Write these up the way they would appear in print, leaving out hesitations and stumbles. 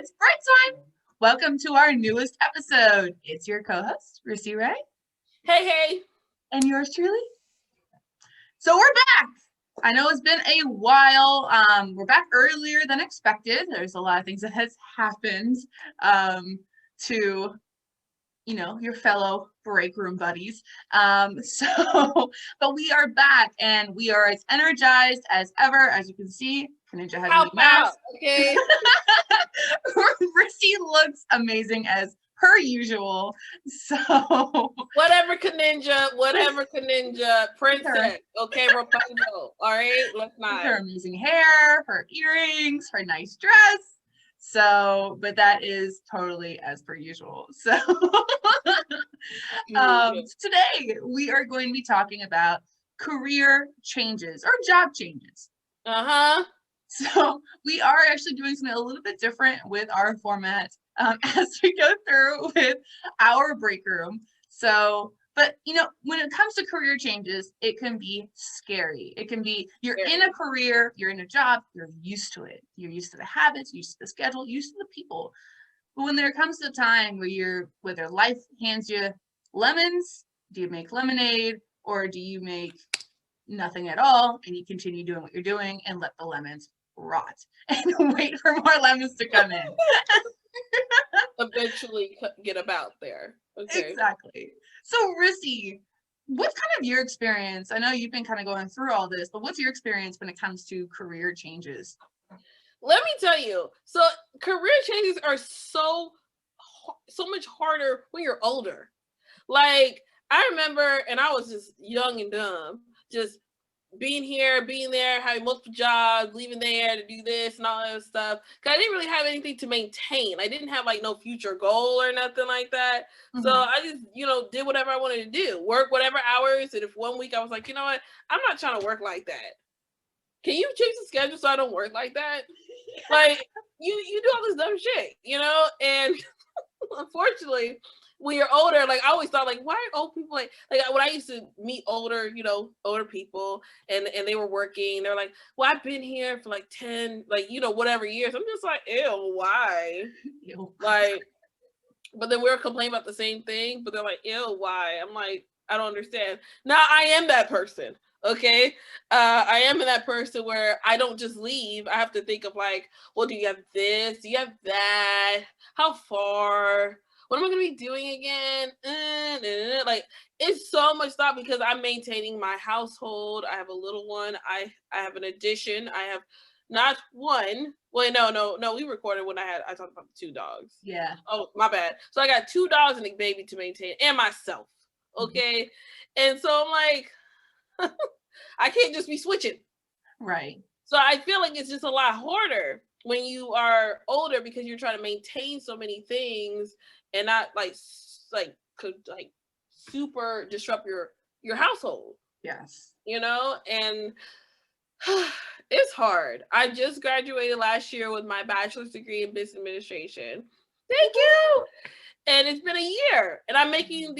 It's break time. Welcome to our newest episode. It's your co-host, Rissy Ray. Hey. And yours truly. So we're back. I know it's been a while. We're back earlier than expected. There's a lot of things that has happened to, your fellow break room buddies. But we are back and we are as energized as ever. As you can see, Kaninja has a new mask. Okay. Rissy looks amazing as per usual. So whatever Kaninja, princess. Okay, Rapunzel. All right, let's not. Her amazing hair, her earrings, her nice dress. So, but that is totally as per usual. So today we are going to be talking about career changes or job changes. So we are actually doing something a little bit different with our format as we go through with our break room. So, but when it comes to career changes, it can be scary. It can be, you're in a career, you're in a job, you're used to it. You're used to the habits, used to the schedule, used to the people. But when there comes to a time where whether life hands you lemons, do you make lemonade or do you make nothing at all and you continue doing what you're doing and let the lemons rot and wait for more lemons to come in? Eventually get about there. Okay. Exactly. So Rissy, what's kind of your experience? I know you've been kind of going through all this, but what's your experience when it comes to career changes? Let me tell you. So career changes are so much harder when you're older. Like I remember, and I was just young and dumb, just being here, being there, having multiple jobs, leaving there to do this and all that stuff. Cause I didn't really have anything to maintain. I didn't have like no future goal or nothing like that. Mm-hmm. So I just, did whatever I wanted to do, work whatever hours. And if one week I was like, you know what, I'm not trying to work like that. Can you change the schedule so I don't work like that? Like you do all this dumb shit, and unfortunately, when you're older, like I always thought, like, why are old people like when I used to meet older people and they were working, they're like, well, I've been here for like 10, whatever years. I'm just like, ew, why? Ew. Like, but then we were complaining about the same thing, but they're like, ew, why? I'm like, I don't understand. Now I am that person. Okay. I am that person where I don't just leave. I have to think of like, well, do you have this? Do you have that? How far? What am I going to be doing again? Like, it's so much thought because I'm maintaining my household. I have a little one. I have an addition. I have not one. Wait, no. We recorded when I talked about the 2 dogs. Yeah. Oh, my bad. So I got 2 dogs and a baby to maintain and myself. Okay. Mm-hmm. And so I'm like, I can't just be switching. Right. So I feel like it's just a lot harder when you are older because you're trying to maintain so many things and not could super disrupt your household. Yes. And it's hard. I just graduated last year with my bachelor's degree in business administration. Thank you. And it's been a year and I'm making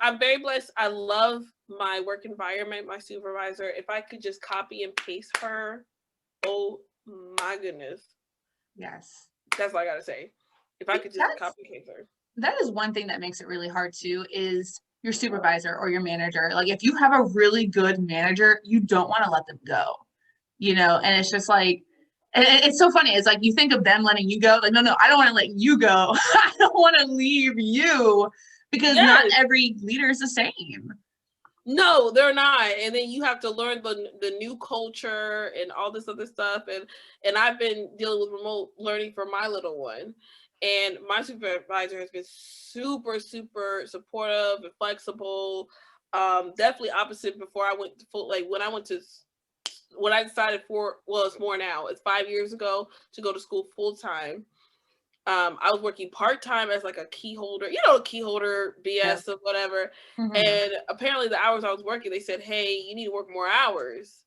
I'm very blessed. I love my work environment, my supervisor. If I could just copy and paste her, oh my goodness. Yes. That's all I gotta say. If I could just copy and paste her. That is one thing that makes it really hard too, is your supervisor or your manager. Like if you have a really good manager, you don't want to let them go, and it's just like, and it's so funny. It's like you think of them letting you go. Like, no, I don't want to let you go. I don't want to leave you because not every leader is the same. No, they're not. And then you have to learn the new culture and all this other stuff. And I've been dealing with remote learning for my little one. And my supervisor has been super, super supportive and flexible. Definitely opposite before I went to when I decided it's more now. It's 5 years ago to go to school full time. I was working part-time as like a key holder, key holder BS or whatever. Mm-hmm. And apparently the hours I was working, they said, hey, you need to work more hours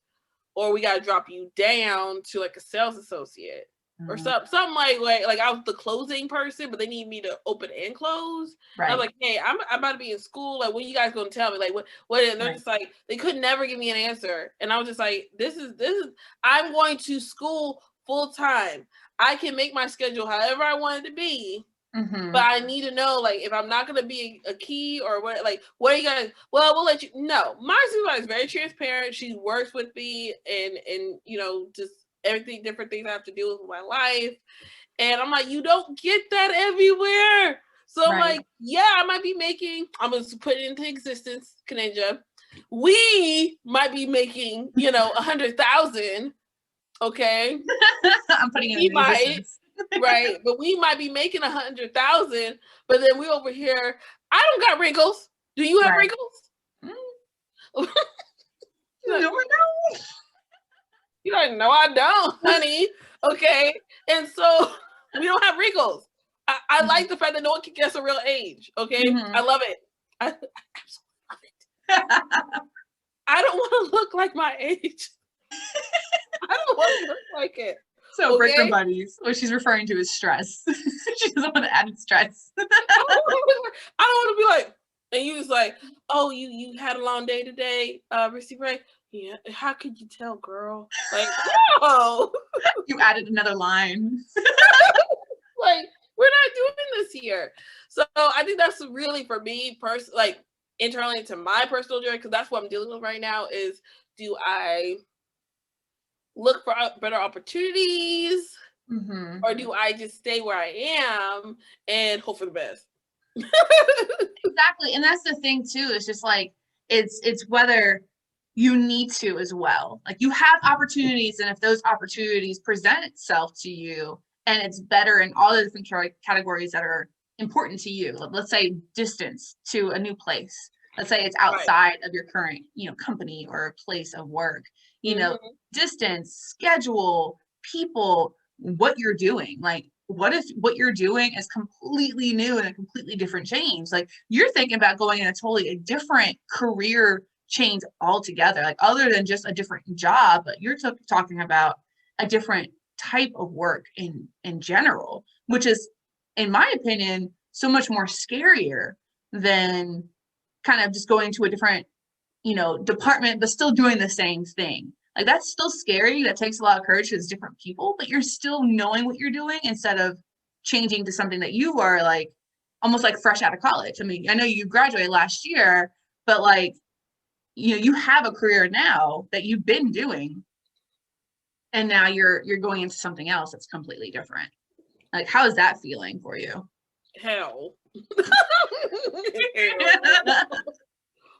or we got to drop you down to like a sales associate or something like I was the closing person, but they need me to open and close. Right. I was like, hey, I'm about to be in school. Like, when you guys going to tell me? Like, what? And they're just like, they could never give me an answer. And I was just like, this is, I'm going to school full time. I can make my schedule however I want it to be. Mm-hmm. But I need to know, like, if I'm not going to be a key or what, like, what are you guys, well, we'll let you know. My supervisor is very transparent. She works with me and, you know, just everything, different things I have to do with my life. And I'm like, you don't get that everywhere. So I'm like, yeah, I might be making, I'm going to put it into existence, Kaninja. We might be making, you know, 100,000. Okay. I'm putting it in existence. Right, but we might be making 100,000, but then we over here. I don't got wrinkles. Do you have wrinkles? No, I don't. You don't know I don't, honey. Okay, and so we don't have wrinkles. I like the fact that no one can guess a real age. Okay, I love it. I absolutely love it. I don't want to look like my age. I don't want to look like it. So breaker buddies, what she's referring to is stress. She doesn't want to add stress. I don't want to be like, and you just like, oh, you had a long day today, Rissy Ray. Yeah, how could you tell, girl? Like, no. You added another line. Like, we're not doing this here. So I think that's really for me, like internally to my personal journey, because that's what I'm dealing with right now. Is do I look for better opportunities, or do I just stay where I am and hope for the best? Exactly. And that's the thing too. It's just like, it's whether you need to as well. Like, you have opportunities, and if those opportunities present itself to you and it's better in all the different categories that are important to you, let's say distance to a new place, let's say it's outside of your current, you know, company or place of work, you know, distance, schedule, people, what you're doing. Like, what if what you're doing is completely new and a completely different change? Like, you're thinking about going in a totally different career change altogether, like other than just a different job, but you're talking about a different type of work in general, which is, in my opinion, so much more scarier than kind of just going to a different, you know, department, but still doing the same thing. Like, that's still scary. That takes a lot of courage because it's different people, but you're still knowing what you're doing instead of changing to something that you are like almost like fresh out of college. I mean, I know you graduated last year, but like, you know, you have a career now that you've been doing, and now you're going into something else that's completely different. Like, how is that feeling for you? Hell.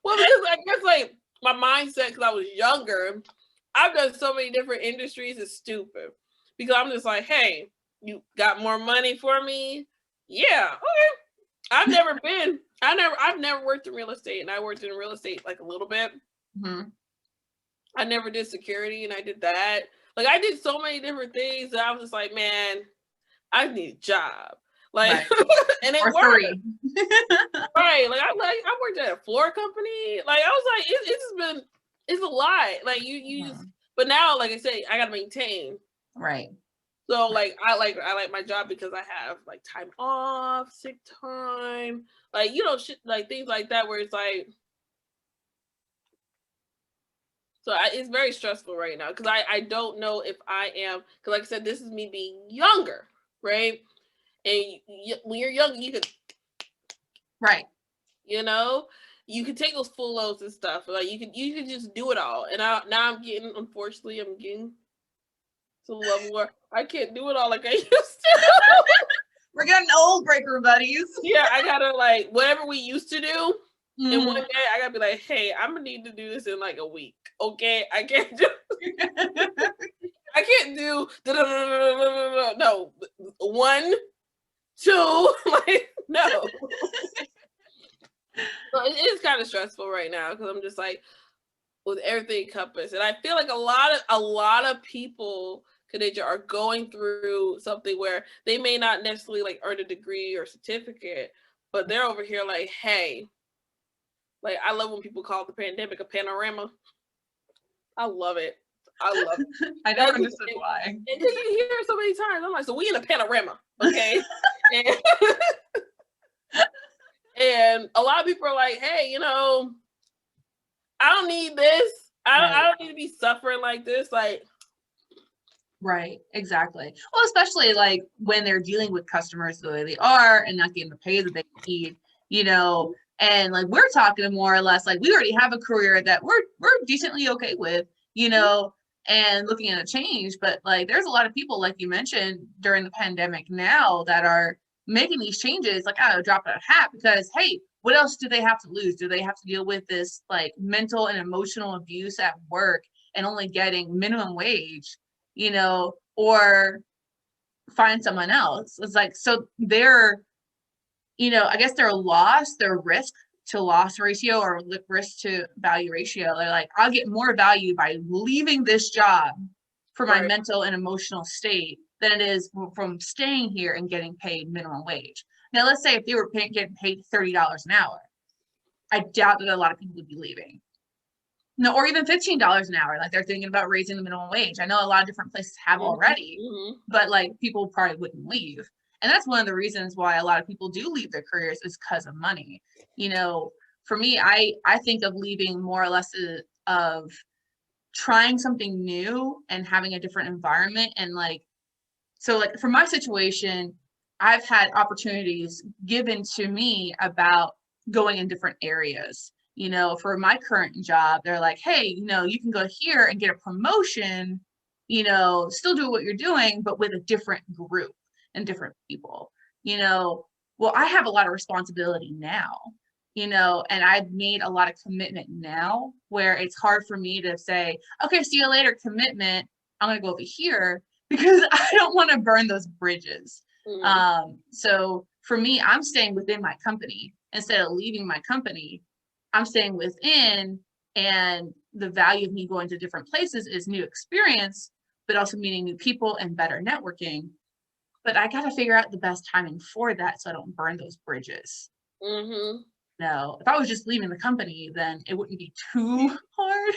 Well, because I guess like my mindset, because I was younger, I've done so many different industries, it's stupid. Because I'm just like, hey, you got more money for me? Yeah, okay. I've never worked in real estate, and I worked in real estate like a little bit. I never did security, and I did that. Like, I did so many different things that I was just like, man, I need a job. Like, and it worked. Right. Like, I worked at a floor company. Like, I was like, it's a lot. Like, you just, but now, like I say, I gotta maintain. Right. So like I like my job because I have like time off, sick time, like, you know, shit, like things like that, where it's like, so it's very stressful right now because I don't know if I am, because like I said, this is me being younger, right? And when you're young, you could, you know, you can take those full loads and stuff. Like, you can just do it all. And now I'm getting to the level where I can't do it all like I used to. We're getting old, breaker buddies. Yeah, I gotta, like, whatever we used to do. And one day I gotta be like, hey, I'm gonna need to do this in like a week. Okay, I can't do. I can't do no 1, 2, like, no. So it is kind of stressful right now because I'm just like, with everything encompassed, and I feel like a lot of people, Kaninja, are going through something where they may not necessarily like earn a degree or certificate, but they're over here like, hey, like, I love when people call the pandemic a panorama. I love it. I love it. I never understood why. And then you hear it so many times. I'm like, so we in a panorama, okay? And a lot of people are like, hey, you know, I don't need this. I don't need to be suffering like this. Like, Right, exactly. Well, especially like when they're dealing with customers the way they are and not getting the pay that they need, you know, and like we're talking more or less like we already have a career that we're decently okay with, you know, and looking at a change. But like there's a lot of people, like you mentioned, during the pandemic now that are making these changes like out of a drop of a hat because hey, what else do they have to lose? Do they have to deal with this like mental and emotional abuse at work and only getting minimum wage? You know, or find someone else. It's like, so their, you know, I guess their loss, their risk to loss ratio or risk to value ratio, they're like, I'll get more value by leaving this job for my mental and emotional state than it is from staying here and getting paid minimum wage. Now, let's say if they were getting paid $30 an hour, I doubt that a lot of people would be leaving. No, or even $15 an hour. Like they're thinking about raising the minimum wage. I know a lot of different places have already, but like people probably wouldn't leave. And that's one of the reasons why a lot of people do leave their careers is because of money. You know, for me, I think of leaving more or less of trying something new and having a different environment. And like, so like for my situation, I've had opportunities given to me about going in different areas. You know, for my current job, they're like, hey, you know, you can go here and get a promotion, you know, still do what you're doing, but with a different group and different people, you know. Well, I have a lot of responsibility now, you know, and I've made a lot of commitment now where it's hard for me to say, okay, see you later, commitment. I'm going to go over here because I don't want to burn those bridges. So for me, I'm staying within my company instead of leaving my company. I'm staying within, and the value of me going to different places is new experience, but also meeting new people and better networking. But I got to figure out the best timing for that so I don't burn those bridges. No, if I was just leaving the company, then it wouldn't be too hard.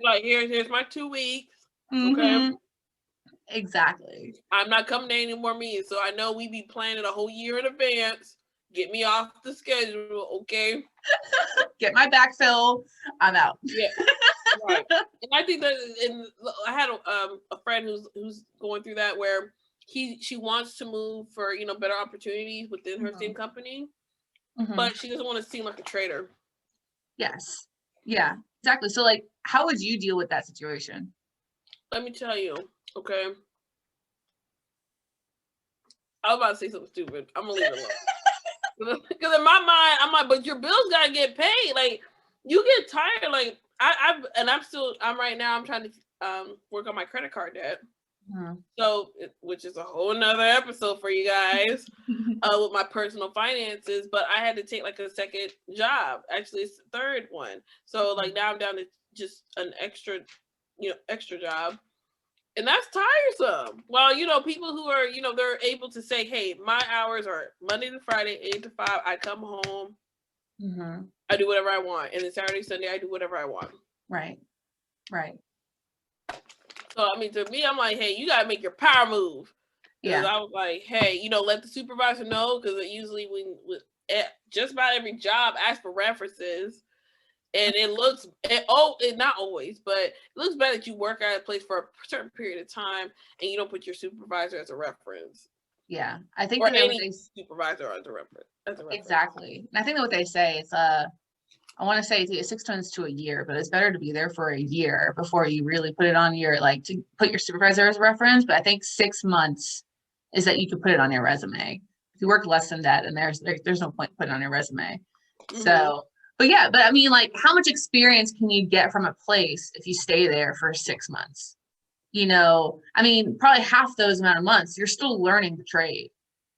Like here's my 2 weeks. Okay. Exactly. I'm not coming to any more meetings, so I know we be planning a whole year in advance. Get me off the schedule, okay? Get my backfill. I'm out. Yeah, right. And I think that, and I had a friend who's going through that where she wants to move for better opportunities within her same company, but she doesn't want to seem like a traitor. Yes. Yeah. Exactly. So, like, how would you deal with that situation? Let me tell you. Okay. I was about to say something stupid. I'm gonna leave it alone. Because in my mind, I'm like, but your bills gotta get paid. Like, you get tired. Like, I'm right now. I'm trying to work on my credit card debt. So, which is a whole nother episode for you guys with my personal finances. But I had to take like a second job. Actually, it's the third one. So, like now I'm down to just an extra job. And that's tiresome. Well, people who are, they're able to say, hey, my hours are Monday to Friday, 8 to 5. I come home. I do whatever I want. And then Saturday, Sunday, I do whatever I want. Right. Right. So, I mean, to me, I'm like, hey, you got to make your power move. Because I was like, hey, let the supervisor know. Because usually when just about every job asks for references. And it looks, not always, but it looks better that you work at a place for a certain period of time and you don't put your supervisor as a reference. Yeah, I think or any supervisor as a reference. Exactly. And I think that what they say is, I want to say it's 6 months to a year, but it's better to be there for a year before you really put it on your, to put your supervisor as a reference. But I think 6 months is that you could put it on your resume. If you work less than that, and there's no point putting it on your resume. So. But yeah, I mean, how much experience can you get from a place if you stay there for 6 months? I mean, probably half those amount of months, you're still learning the trade.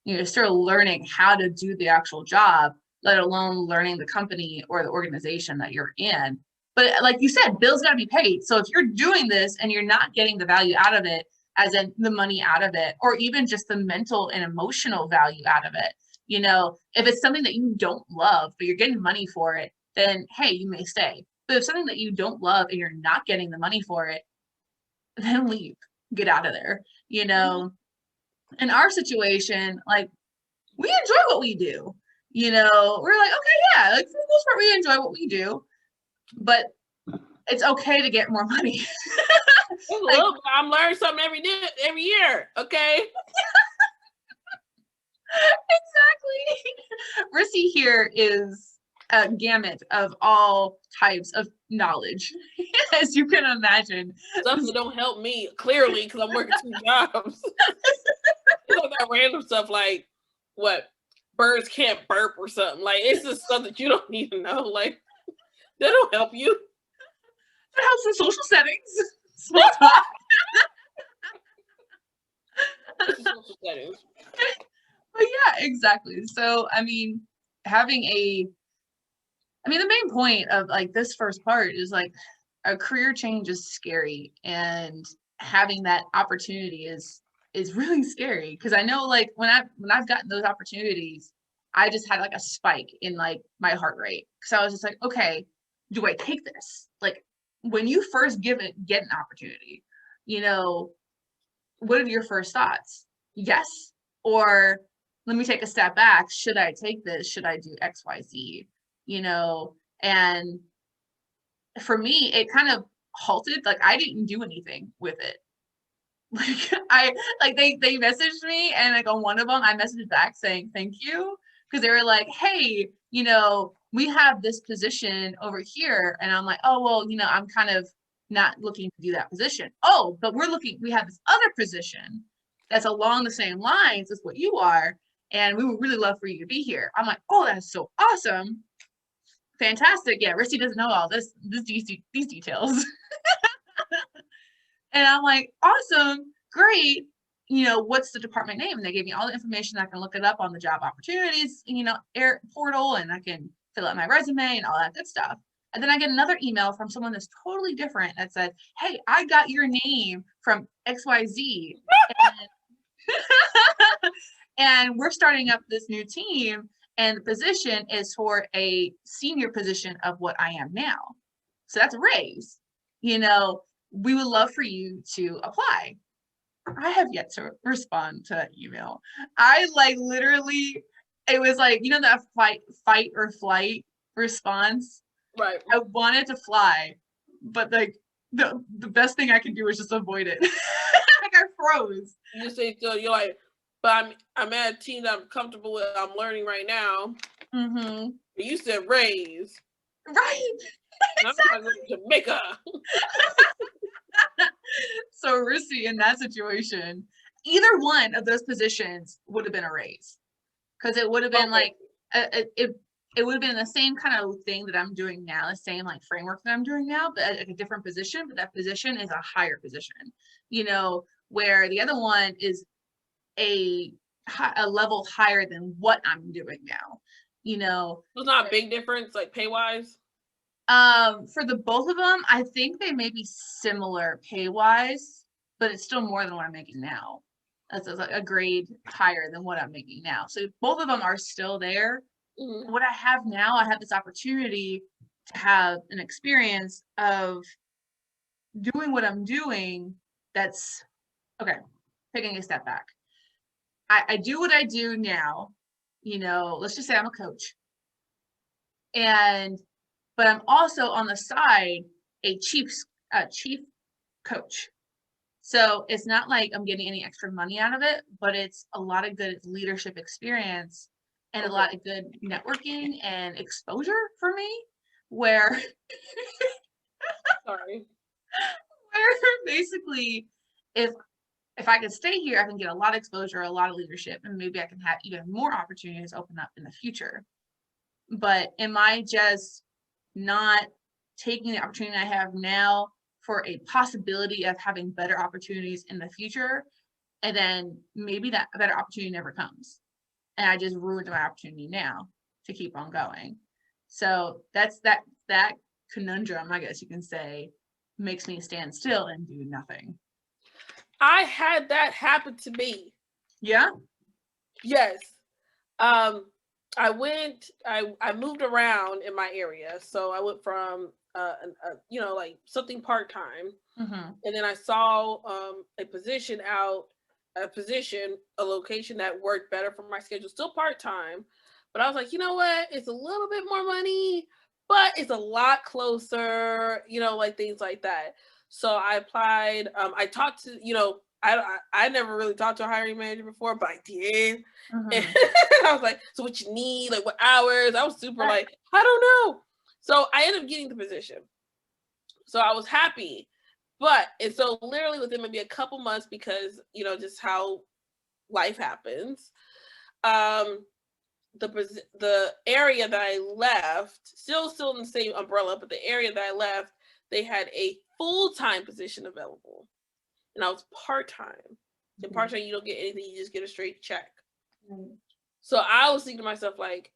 You're still learning how to do the actual job, let alone learning the company or the organization that you're in. But like you said, bills got to be paid. So if you're doing this and you're not getting the value out of it, as in the money out of it, or even just the mental and emotional value out of it, if it's something that you don't love, but you're getting money for it, then hey, you may stay. But if something that you don't love and you're not getting the money for it, then leave, get out of there. In our situation, we enjoy what we do. We're like, okay, yeah, for the most part, we enjoy what we do, but it's okay to get more money. Like, I'm learning something every year. Okay. Exactly. Rissy here is a gamut of all types of knowledge, as you can imagine. Stuff that don't help me, clearly, because I'm working 2 jobs. It's like that random stuff like, what, birds can't burp or something. Like, it's just stuff that you don't need to know. Like, that don't help you. It helps in social settings. Small talk. Social settings. But yeah, exactly. So, I mean, the main point of like this first part is like a career change is scary, and having that opportunity is really scary, because I know like when I've gotten those opportunities, I just had like a spike in like my heart rate, because I was just like, okay, do I take this? Like, when you first get an opportunity, what are your first thoughts? Yes, or let me take a step back. Should I take this? Should I do XYZ? And for me, it kind of halted. Like, I didn't do anything with it. They messaged me, and like on one of them I messaged back saying thank you, because they were like, hey, we have this position over here, and I'm like, oh well, I'm kind of not looking to do that position. Oh, but we have this other position that's along the same lines as what you are, and we would really love for you to be here. I'm like, oh, that's so awesome. Fantastic. Yeah, Rissy doesn't know all these details. And I'm like, awesome, great. What's the department name? And they gave me all the information. I can look it up on the job opportunities, air portal, and I can fill out my resume and all that good stuff. And then I get another email from someone that's totally different that said, hey, I got your name from XYZ. And we're starting up this new team, and the position is for a senior position of what I am now. So that's a raise. We would love for you to apply. I have yet to respond to that email. I literally, it was like, that fight or flight response. Right. I wanted to fly, but like the best thing I could do was just avoid it. Like, I froze. You say, so you're like, but I'm at a team that I'm comfortable with. I'm learning right now. Mm-hmm. You said raise. Right. Exactly. I'm going to Jamaica. So Rissy, in that situation, either one of those positions would have been a raise, because it would have been like it would have been the same kind of thing that I'm doing now, the same like framework that I'm doing now, but at a different position. But that position is a higher position, where the other one is a level higher than what I'm doing now. It's not a big difference, like pay wise. For the both of them, I think they may be similar pay wise, but it's still more than what I'm making now. That's like a grade higher than what I'm making now. So both of them are still there. Mm-hmm. What I have now, I have this opportunity to have an experience of doing what I'm doing. That's okay. Taking a step back. I do what I do now. Let's just say I'm a coach. But I'm also on the side a chief coach. So it's not like I'm getting any extra money out of it, but it's a lot of good leadership experience and a lot of good networking and exposure for me, where sorry. Where basically if I could stay here, I can get a lot of exposure, a lot of leadership, and maybe I can have even more opportunities open up in the future. But am I just not taking the opportunity I have now for a possibility of having better opportunities in the future, and then maybe that better opportunity never comes, and I just ruined my opportunity now to keep on going? So that's that conundrum, I guess you can say, makes me stand still and do nothing. I had that happen to me. Yeah? Yes. I moved around in my area. So I went from, like something part-time. Mm-hmm. And then I saw a location that worked better for my schedule, still part-time. But I was like, you know what? It's a little bit more money, but it's a lot closer, like things like that. So I applied. I talked to, I never really talked to a hiring manager before, but I did. And I was like, so what you need? Like, what hours? I was super like, I don't know. So I ended up getting the position. So I was happy. And so literally within maybe a couple months, because, just how life happens, the area that I left, still in the same umbrella, but the area that I left, they had a full-time position available. And I was part-time. And part-time, you don't get anything, you just get a straight check. So I was thinking to myself, like,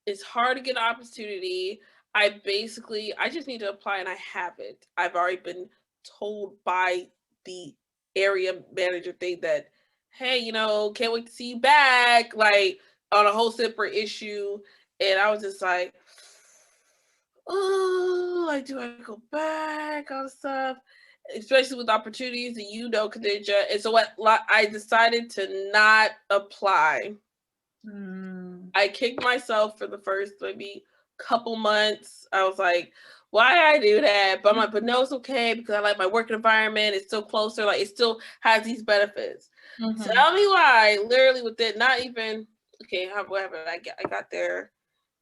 it's hard to get an opportunity. I just need to apply, and I haven't. I've already been told by the area manager thing that, hey, can't wait to see you back, like, on a whole separate issue. And I was just like, oh, like, do I go back on stuff? Especially with opportunities that Kaninja. And so I decided to not apply. I kicked myself for the first maybe couple months. I was like, why I do that? But I'm like, but no, it's okay because I like my work environment. It's still closer. Like, it still has these benefits. Tell me why. Literally within not even, whatever. I got there,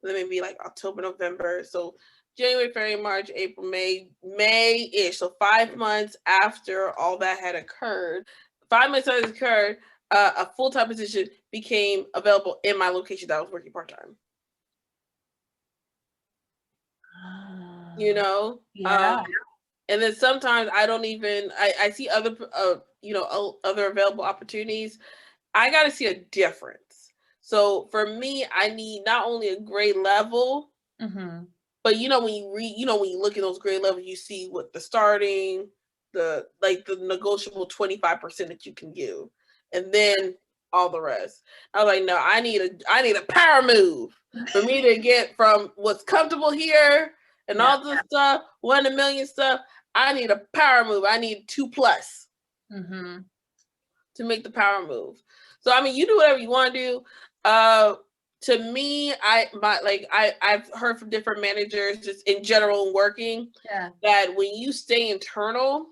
maybe like October, November. So January, February, March, April, May-ish. So 5 months after all that had occurred, a full-time position became available in my location that I was working part-time. Yeah. And then sometimes I don't even, I see other, other available opportunities. I got to see a difference. So for me, I need not only a grade level, but when you read, when you look at those grade levels, you see what the starting, the negotiable 25% that you can give, and then all the rest. I was like, no, I need a power move for me to get from what's comfortable here and all this stuff, 1 in a million stuff. I need a power move. I need 2+ to make the power move. So I mean, you do whatever you want to do. To me, I've heard from different managers just in general working that when you stay internal,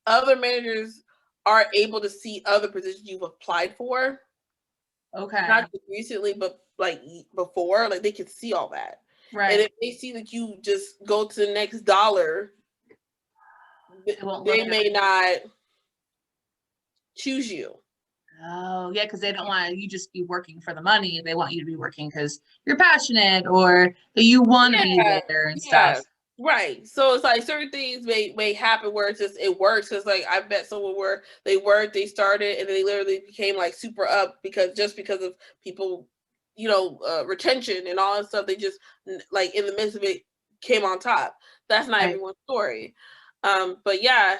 other managers are able to see other positions you've applied for. Okay. Not just recently, but like before, like they can see all that. Right. And if they see that you just go to the next dollar, they may not choose you. Oh, yeah, because they don't want you just be working for the money. They want you to be working because you're passionate or that you want to be there and stuff. Right. So it's like certain things may happen where it works. Because like I've met someone where they started and they literally became like super up because of people, retention and all that stuff. They just like in the midst of it came on top. That's not everyone's story. But yeah.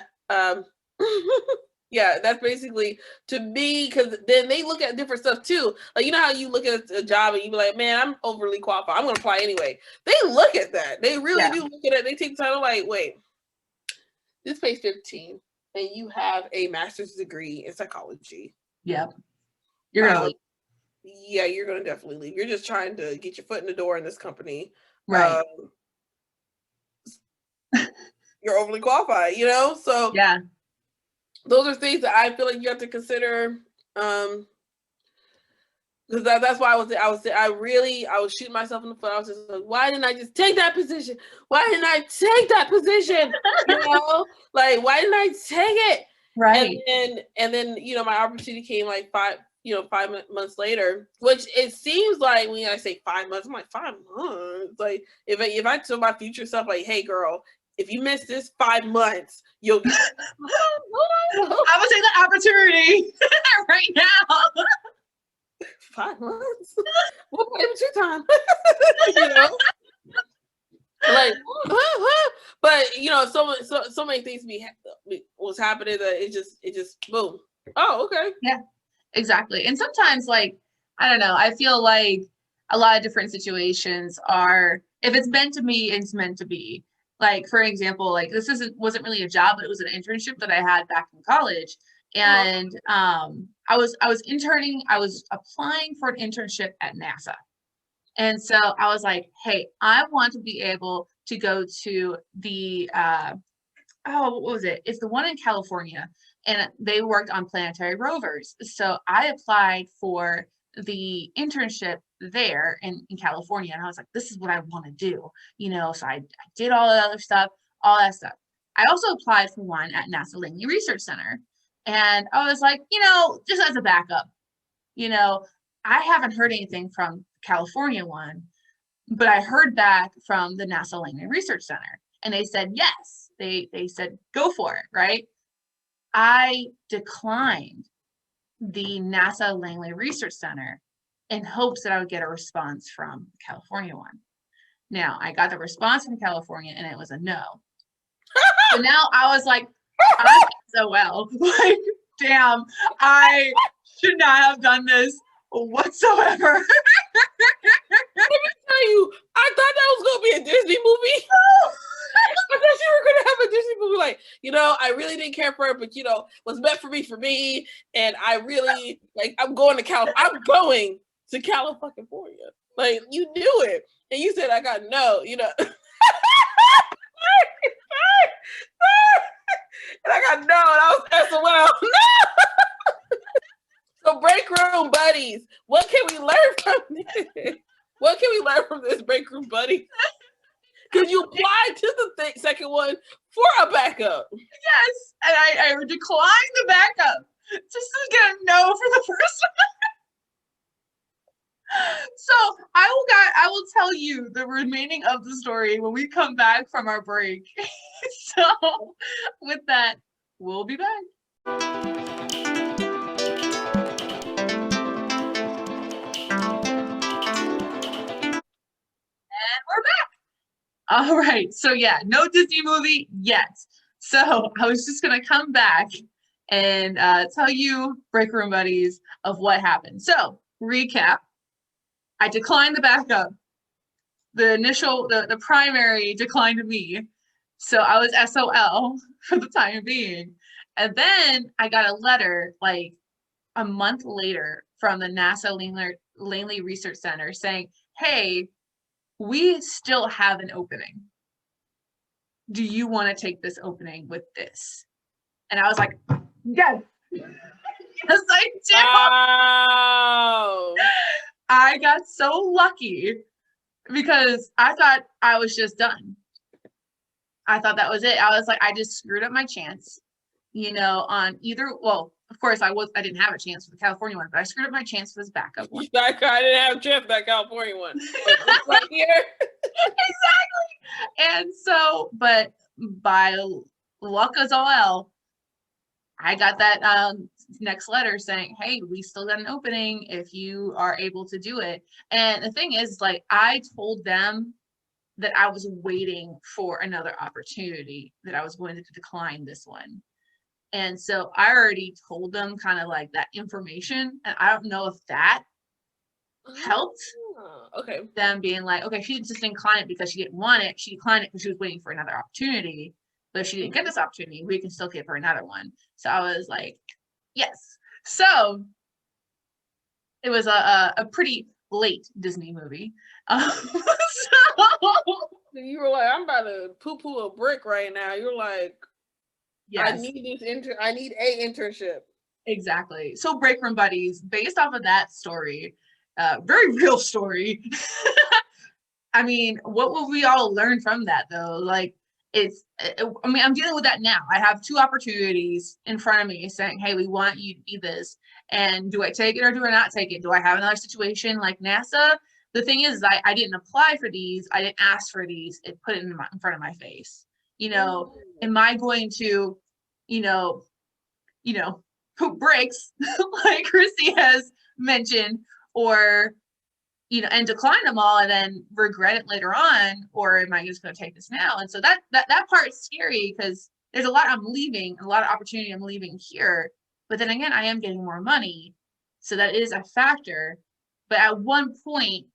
Yeah, that's basically to me, because then they look at different stuff too. Like, you know how you look at a job and you be like, man, I'm overly qualified. I'm going to apply anyway. They look at that. They really do look at it. They take the time like, wait, this pays 15 and you have a master's degree in psychology. Yep. You're going to leave. Yeah, you're going to definitely leave. You're just trying to get your foot in the door in this company. Right. You're overly qualified, So yeah. Those are things that I feel like you have to consider. Because that's why I was shooting myself in the foot. I was just like, why didn't I just take that position? Why didn't I take that position? Like, why didn't I take it? Right. And then my opportunity came like 5 months later, which it seems like when I say 5 months, I'm like 5 months. Like if I tell my future self like, hey girl, if you miss this 5 months, you'll get I would take the opportunity right now. 5 months? What was your time? Like, but so many things was happening that it just boom. Oh, okay. Yeah, exactly. And sometimes, like, I don't know, I feel like a lot of different situations are, if it's meant to be, it's meant to be. Like, for example, like this wasn't really a job, but it was an internship that I had back in college. And I was interning, I was applying for an internship at NASA. And so I was like, hey, I want to be able to go to the what was it? It's the one in California, and they worked on planetary rovers. So I applied for the internship there in California, and I was like, this is what I want to do, so I did all the other stuff, all that stuff. I also applied for one at NASA Langley Research Center, and I was like, just as a backup, I haven't heard anything from California one, but I heard back from the NASA Langley Research Center, and they said yes. They said go for it, right? I declined the NASA Langley Research Center in hopes that I would get a response from the California one. Now, I got the response from California, and it was a no. So now I was like, I did so well. Like, damn, I should not have done this whatsoever. Let me tell you, I thought that was gonna be a Disney movie. I thought you were gonna have a Disney movie, like, I really didn't care for it, but what's meant for me, and I really I'm going to California. Like, you knew it, and you said I got no, and I got no, and I was SOL. No. So break room buddies, what can we learn from this? What can we learn from this, break room buddies? Because you applied to the second one for a backup. Yes, and I declined the backup just to get a no for the first one. So I will tell you the remaining of the story when we come back from our break. So with that, we'll be back. And we're back. All right. So yeah, no Disney movie yet. So I was just going to come back and tell you, break room buddies, of what happened. So recap. I declined the backup. The primary declined me. So I was SOL for the time being. And then I got a letter like a month later from the NASA Langley Research Center saying, hey, we still have an opening. Do you want to take this opening with this? And I was like, yes. Yes, I do. Wow. I got so lucky because I thought I was just done. I thought that was it. I was like, I just screwed up my chance, on either, well, of course I didn't have a chance for the California one, but I screwed up my chance for this backup one. I didn't have a chance for that California one. Right here. Exactly. And so, but by luck as all, I got that next letter saying, hey, we still got an opening if you are able to do it. And the thing is, like, I told them that I was waiting for another opportunity, that I was going to decline this one. And so I already told them kind of like that information. And I don't know if that helped. Okay. Them being like, okay, she just didn't decline it because she didn't want it. She declined it because she was waiting for another opportunity. But if she didn't get this opportunity, we can still give her another one. So I was like, yes. So it was a pretty late Disney movie. So you were like, I'm about to poo-poo a brick right now. You're like, yes. I need a internship. Exactly. So break room buddies, based off of that story, very real story. I mean, what will we all learn from that though? Like, I'm dealing with that now. I have two opportunities in front of me saying, hey, we want you to be this. And do I take it or do I not take it? Do I have another situation like NASA? The thing is, I didn't apply for these. I didn't ask for these. It put it in front of my face. Am I going to, poop bricks like Rissy has mentioned, or, and decline them all and then regret it later on, or am I just going to take this now? And so that part's scary because there's a lot I'm leaving, a lot of opportunity I'm leaving here. But then again, I am getting more money. So that is a factor. But at one point,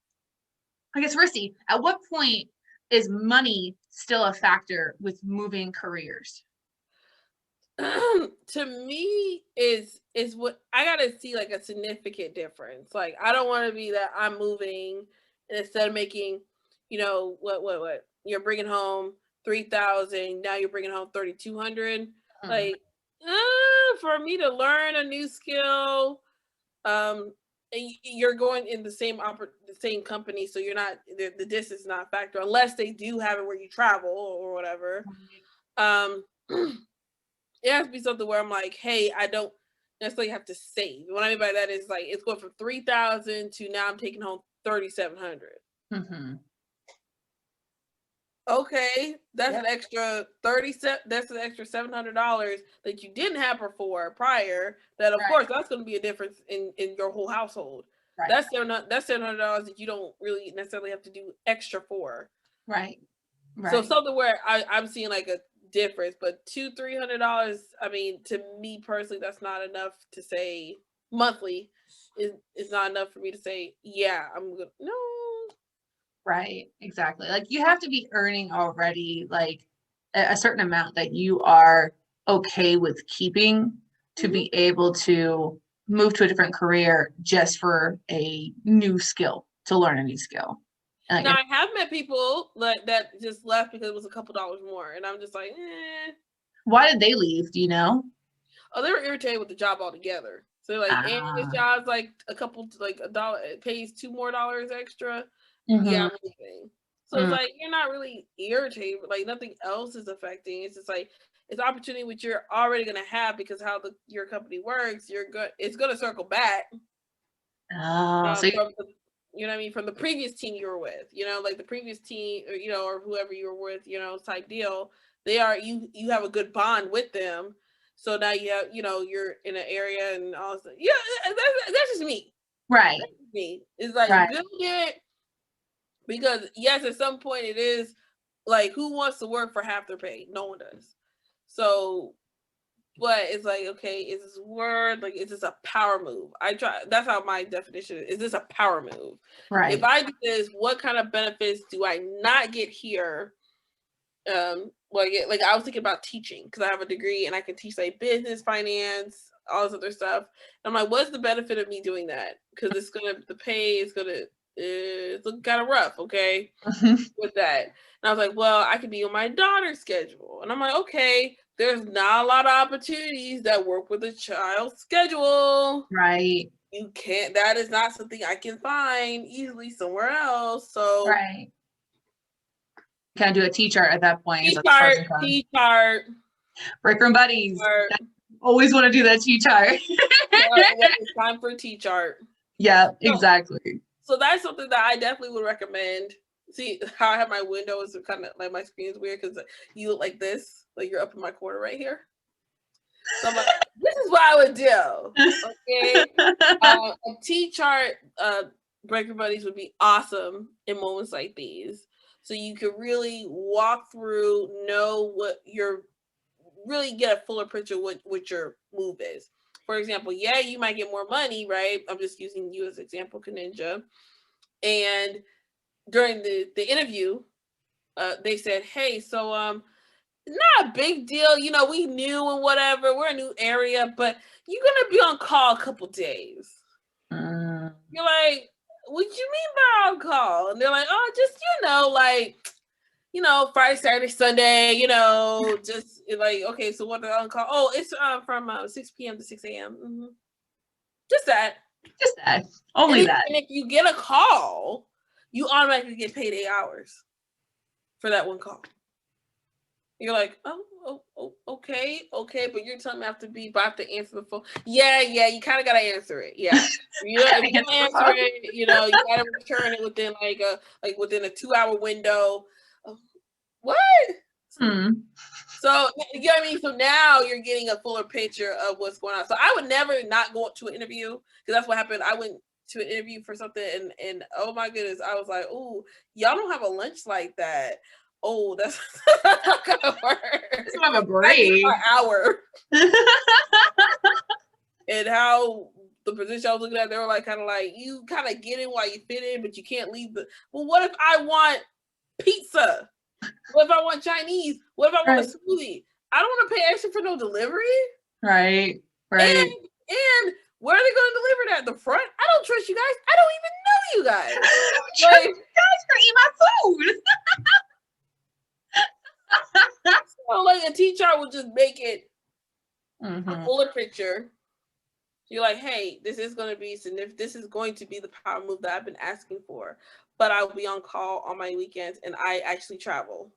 I guess, Rissy, at what point is money still a factor with moving careers? To me, is what I gotta see, like, a significant difference. Like, I don't want to be that I'm moving and instead of making, what you're bringing home $3,000. Now you're bringing home $3,200. Like, for me to learn a new skill, you're going in the same company, so you're not the distance is not a factor unless they do have it where you travel or whatever. It has to be something where I'm like, hey, I don't necessarily have to save. What I mean by that is like it's going from $3,000 to now I'm taking home $3,700. Okay, that's an extra That's an extra $700 that you didn't have before prior. That of course that's going to be a difference in your whole household. Right. That's $700 that you don't really necessarily have to do extra for. Right. So something where I'm seeing like a difference, but $200-$300. I mean, to me personally, that's not enough to say monthly. Is not enough for me to say, yeah, I'm good. No. Right, exactly. Like you have to be earning already like a certain amount that you are okay with keeping to be able to move to a different career just for a new skill, to learn a new skill. And like, now I have met people that just left because it was a couple dollars more, and I'm just like, Why did they leave? Do you know? Oh, they were irritated with the job altogether. So like, and this job's like a couple, like $1, it pays $2 more extra. Yeah, I'm leaving. So it's like you're not really irritated, like nothing else is affecting. It's just like it's opportunity which you're already gonna have because how your company works. It's gonna circle back. So you know what I mean, from the previous team you were with, like the previous team, or or whoever you were with, type deal. They are you have a good bond with them. So now you have, you're in an area and all that. Yeah, that's just me. Right. That's just me. It's like build it. Because yes, at some point it is like who wants to work for half their pay? No one does. So, but it's like, okay, is this word like is this a power move? That's how my definition is. Is this a power move? Right. If I do this, what kind of benefits do I not get here? Like I was thinking about teaching because I have a degree and I can teach like business, finance, all this other stuff. And I'm like, what's the benefit of me doing that? Because the pay is gonna it's kind of rough, okay, with that. And I was like, well, I could be on my daughter's schedule. And I'm like, okay, there's not a lot of opportunities that work with a child's schedule. Right. You can't, that is not something I can find easily somewhere else. So right. Can I do a T-chart at that point? T-chart. Break room buddies. Always want to do that T-chart. It's time for a T-chart. Yeah, exactly. So that's something that I definitely would recommend. See how I have my windows kind of like my screen is weird because you look like this, like you're up in my corner right here. So I'm like, this is what I would do. Okay, a T-chart, breaker buddies would be awesome in moments like these. So you could really walk through, know what really get a fuller picture of what your move is. For example, yeah, you might get more money, right? I'm just using you as example, Kaninja. And during the interview, they said, hey, so not a big deal. We new and whatever. We're a new area, but you're going to be on call a couple days. You're like, what do you mean by on call? And they're like, oh, just, Friday, Saturday, Sunday, just like, okay, so what are on call? Oh, it's from 6 p.m. to 6 a.m. Mm-hmm. Just that. Only that. And if you get a call, you automatically get paid 8 hours for that one call. You're like, oh, okay, but you're telling me I have to answer the phone. Yeah, you kind of got to answer it. Yeah. You if you don't answer it, you got to return it within within a 2-hour window. What? So, you know what I mean? So now you're getting a fuller picture of what's going on. So I would never not go to an interview because that's what happened. I went to an interview for something and oh my goodness, I was like, oh, y'all don't have a lunch like that. Oh, that's not gonna work. It's not a break. An hour. And how the position I was looking at, they were like kind of like you kind of get in while you fit in, but you can't leave well, what if I want pizza? What if I want Chinese? What if I want a smoothie? I don't want to pay extra for no delivery. Right. And where are they going to deliver that? The front? I don't trust you guys. I don't even know you guys. I don't trust you guys for eat my food. So like a T-chart will just make it a fuller picture. You're like, hey, this is going to be significant. This is going to be the power move that I've been asking for, but I'll be on call on my weekends and I actually travel.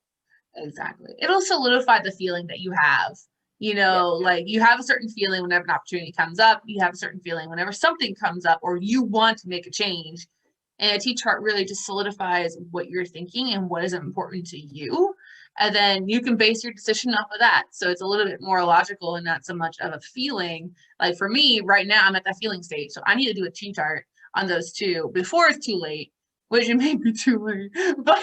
Exactly. It'll solidify the feeling that you have. You know, like you have a certain feeling whenever an opportunity comes up. You have a certain feeling whenever something comes up or you want to make a change. And a T-chart really just solidifies what you're thinking and what is important to you. And then you can base your decision off of that. So it's a little bit more logical and not so much of a feeling. Like for me, right now, I'm at that feeling stage. So I need to do a T-chart on those two before it's too late, which it may be too late. But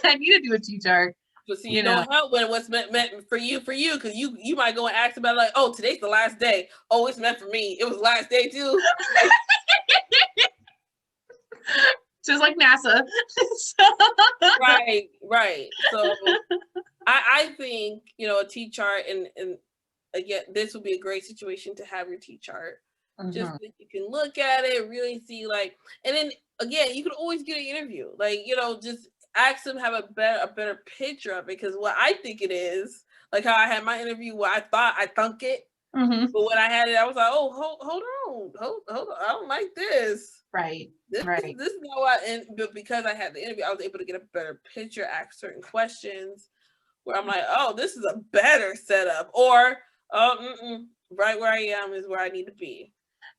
I need to do a T-chart. But see, you don't help when what's meant for you, because you might go and ask about like, oh, today's the last day. Oh, it's meant for me. It was the last day too. Just like NASA. Right. So I think, a T-chart and again, this would be a great situation to have your T-chart. Just so that you can look at it, really see like, and then again, you could always get an interview. Like, just ask them, have a better picture of it, because what I think it is, like how I had my interview where I thought I thunk it, but when I had it, I was like, oh, hold on, I don't like this. Right. This is not what. But because I had the interview, I was able to get a better picture, ask certain questions where I'm like, oh, this is a better setup, or right where I am is where I need to be.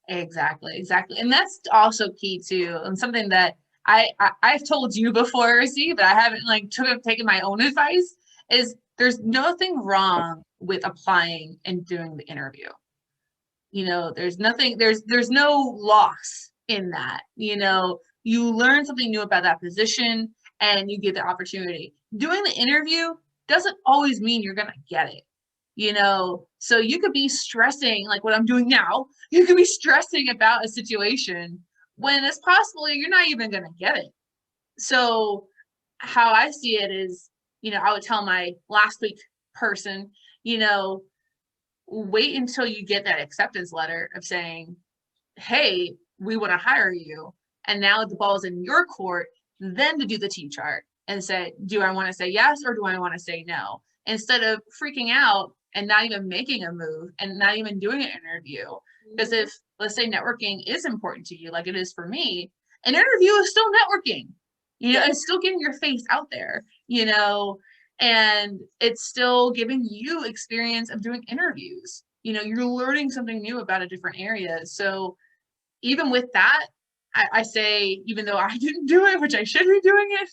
Exactly. And that's also key too, and something that I've told you before, Rissy, but I haven't like taken my own advice, is there's nothing wrong with applying and doing the interview. There's nothing, there's no loss in that. You learn something new about that position and you get the opportunity. Doing the interview doesn't always mean you're going to get it. So you could be stressing, like what I'm doing now, you could be stressing about a situation when it's possible you're not even going to get it. So how I see it is, I would tell my last week person, wait until you get that acceptance letter of saying, hey, we want to hire you. And now the ball's in your court, then to do the T-chart and say, do I want to say yes or do I want to say no? Instead of freaking out and not even making a move and not even doing an interview. Because if, let's say, networking is important to you, like it is for me, an interview is still networking. It's still getting your face out there, and it's still giving you experience of doing interviews. You're learning something new about a different area. So even with that, I say, even though I didn't do it, which I should be doing it,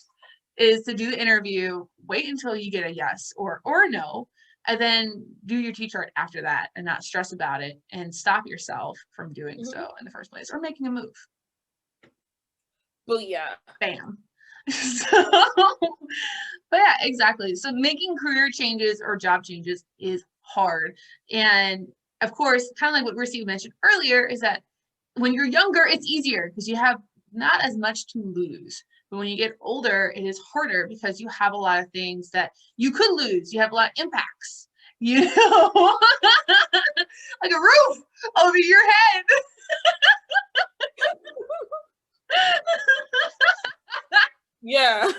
is to do the interview, wait until you get a yes or no, and then do your T-chart after that and not stress about it and stop yourself from doing so in the first place or making a move. Well, yeah. Bam. But yeah, exactly. So making career changes or job changes is hard. And of course, kind of like what Rissy mentioned earlier, is that when you're younger, it's easier because you have not as much to lose. But when you get older, it is harder because you have a lot of things that you could lose. You have a lot of impacts, like a roof over your head. Yeah.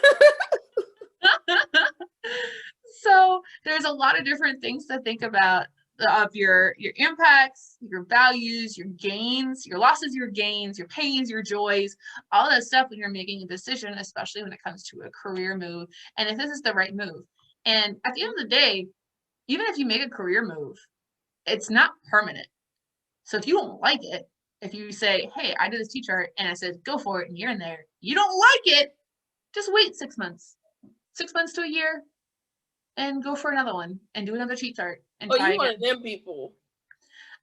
So there's a lot of different things to think about of your impacts, your values, your gains, your losses, your gains, your pains, your joys, all that stuff when you're making a decision, especially when it comes to a career move, and if this is the right move. And at the end of the day, even if you make a career move, it's not permanent. So if you don't like it, if you say, hey, I did this T-chart and I said, go for it, and you're in there, you don't like it, just wait 6 months to a year and go for another one and do another T-chart. And try you one of them people.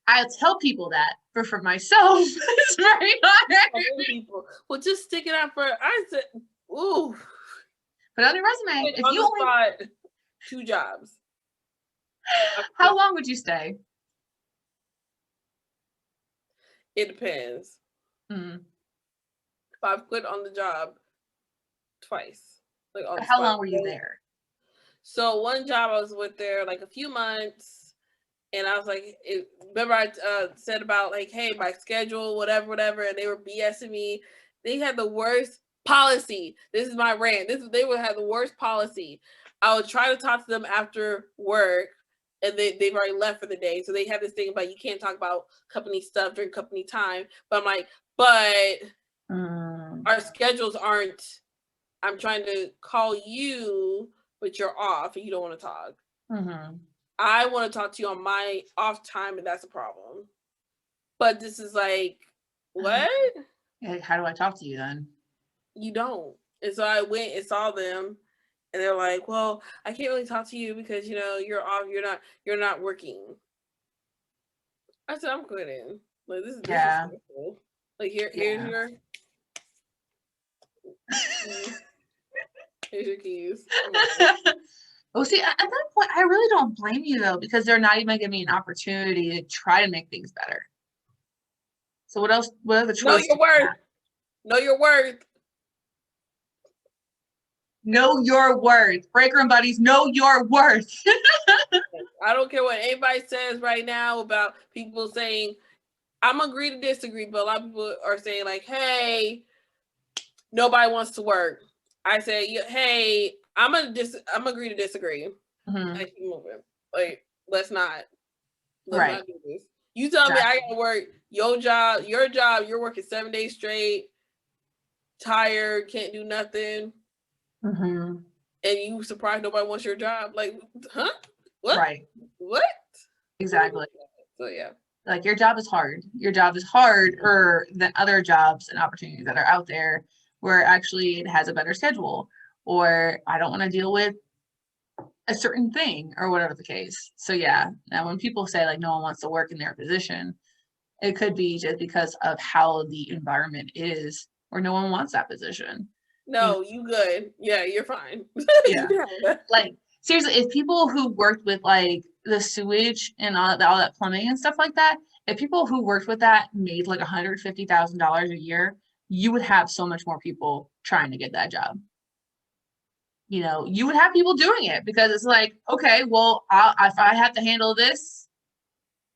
I tell people that, but for myself, it's very hard. People. Well, just stick it out for, I said, ooh. Put it on your resume. If you only 2 jobs. How long would you stay? It depends. If I've quit on the job twice. Like how long were you there? So one job I was with there like a few months, and I was like, remember I said about like, hey, my schedule, whatever, and they were BSing me. They had the worst policy. This is my rant. They would have the worst policy. I would try to talk to them after work, and they've already left for the day. So they have this thing about you can't talk about company stuff during company time. But I'm like, our schedules aren't, I'm trying to call you, but you're off and you don't want to talk. I want to talk to you on my off time, and that's a problem. But this is like, what? How do I talk to you then? You don't. And so I went and saw them, and they're like, well, I can't really talk to you because, you know, you're off, you're not working. I said, I'm quitting. Like, this is disrespectful. Like, here's your here's your keys. Well, see, at that point, I really don't blame you, though, because they're not even giving me an opportunity to try to make things better. So what else? What other choices? Know your worth. Know your worth. Know your worth. Breaker Room Buddies, know your worth. I don't care what anybody says right now about people saying, I'm agree to disagree, but a lot of people are saying like, hey, nobody wants to work. I say, hey, I'm agree to disagree. I keep moving. Like, let's not do this. You tell me I gotta work your job, you're working 7 days straight, tired, can't do nothing. And you surprised nobody wants your job. Like, huh? What? Right. What? Exactly. So yeah. Like, your job is hard. Your job is harder than other jobs and opportunities that are out there where actually it has a better schedule, or I don't want to deal with a certain thing, or whatever the case. So yeah, now when people say like no one wants to work in their position, it could be just because of how the environment is, or no one wants that position. No, you good. Yeah, you're fine. Yeah. Like, seriously, if people who worked with like the sewage and all that plumbing and stuff like that, if people who worked with that made like $150,000 a year, you would have so much more people trying to get that job. You know, you would have people doing it because it's like, okay, well, if I have to handle this,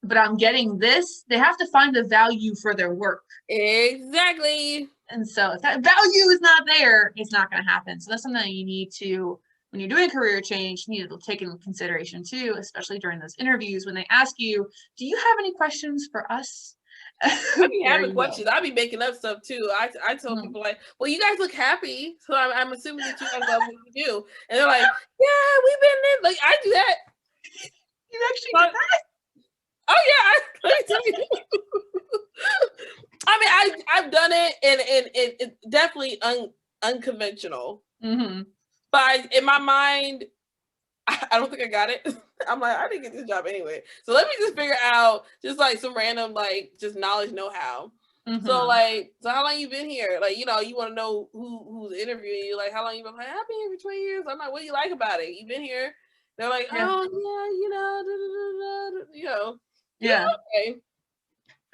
but I'm getting this, they have to find the value for their work. Exactly. And so if that value is not there, it's not going to happen. So that's something that you need to, when you're doing career change, you need to take into consideration too, especially during those interviews when they ask you, do you have any questions for us? I be having questions. I be making up stuff too. I tell people like, well, you guys look happy. So I'm assuming that you guys love what you do. And they're like, yeah, we've been in. Like, I do that. You actually do that? Oh yeah, let me tell you. I mean, I've done it, and it's definitely unconventional. But in my mind, I don't think I got it. I'm like, I didn't get this job anyway. So let me just figure out just like some random like just knowledge, know-how. So how long you been here? Like, you know, you want to know who's interviewing you. Like, how long you been? Like, I've been here for 20 years. I'm like, what do you like about it? You've been here. They're like, oh yeah, you know. Yeah. Okay.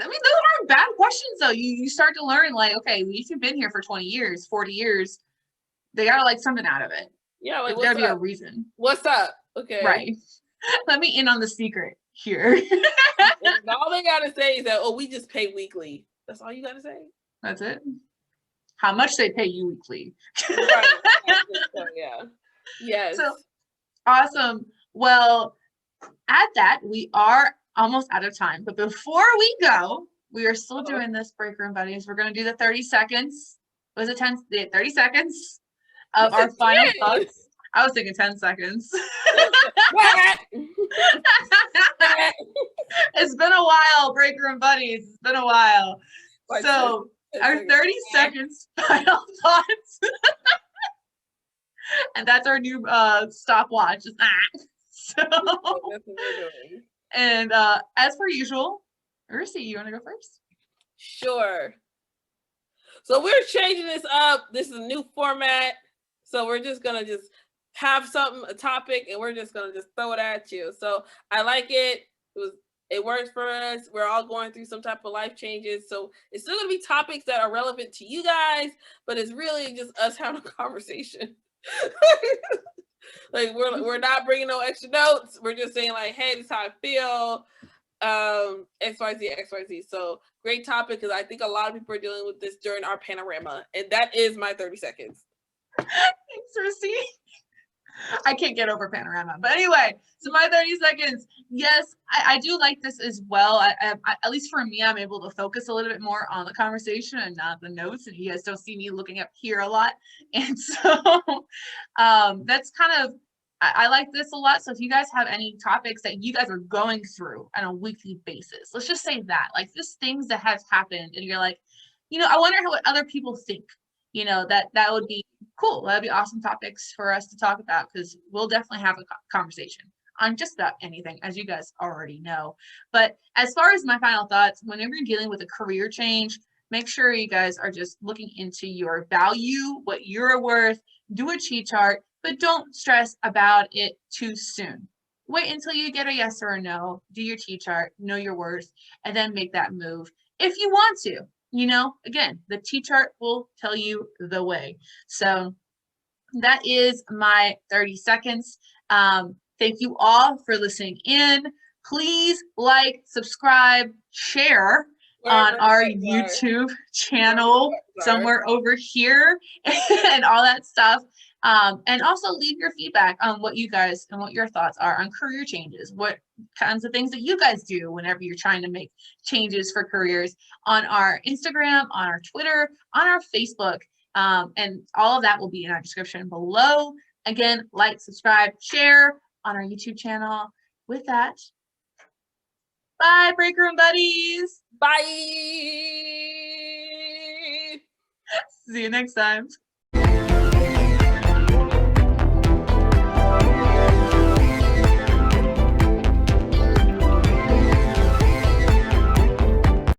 I mean, those aren't bad questions though. You start to learn like, okay, if you've been here for 20 years, 40 years, they gotta like something out of it. Yeah, like there's gotta be a reason. What's up? Okay. Right. Let me in on the secret here. All they gotta say is that, oh, we just pay weekly. That's all you gotta say. That's it. How much they pay you weekly. Right. So, yeah. Yes. So awesome. Well, at that, we are almost out of time. But before we go, we are still doing this Break Room Buddies. We're going to do the 30 seconds. Was it 30 seconds of our final thoughts? I was thinking 10 seconds. It's been a while, Break Room Buddies. It's been a while. So our 30 seconds final thoughts. And that's our new stopwatch. So, and as per usual, Rissy, you want to go first? Sure. So we're changing this up. This is a new format. So we're just gonna have a topic, and we're just gonna throw it at you. So I like it. It works for us. We're all going through some type of life changes. So it's still gonna be topics that are relevant to you guys, but it's really just us having a conversation. Like we're not bringing no extra notes. We're just saying like, hey, this is how I feel. XYZ. So great topic, because I think a lot of people are dealing with this during our panorama, and that is my 30 seconds. Thanks, Rissy. I can't get over Panorama. But anyway, so my 30 seconds. Yes, I do like this as well. I, at least for me, I'm able to focus a little bit more on the conversation and not the notes. And you guys don't see me looking up here a lot. And so that's kind of, I like this a lot. So if you guys have any topics that you guys are going through on a weekly basis, let's just say that, like just things that has happened and you're like, I wonder what other people think, that would be cool. That'd be awesome topics for us to talk about because we'll definitely have a conversation on just about anything, as you guys already know. But as far as my final thoughts, whenever you're dealing with a career change, make sure you guys are just looking into your value, what you're worth, do a cheat chart, but don't stress about it too soon. Wait until you get a yes or a no, do your cheat chart, know your worth, and then make that move if you want to. Again, the cheat chart will tell you the way. So that is my 30 seconds. Thank you all for listening in. Please like, subscribe, share on our YouTube channel somewhere over here and all that stuff. And also leave your feedback on what you guys and what your thoughts are on career changes. What kinds of things that you guys do whenever you're trying to make changes for careers on our Instagram, on our Twitter, on our Facebook. And all of that will be in our description below. Again, like, subscribe, share on our YouTube channel. With that, bye, break room buddies. Bye. See you next time.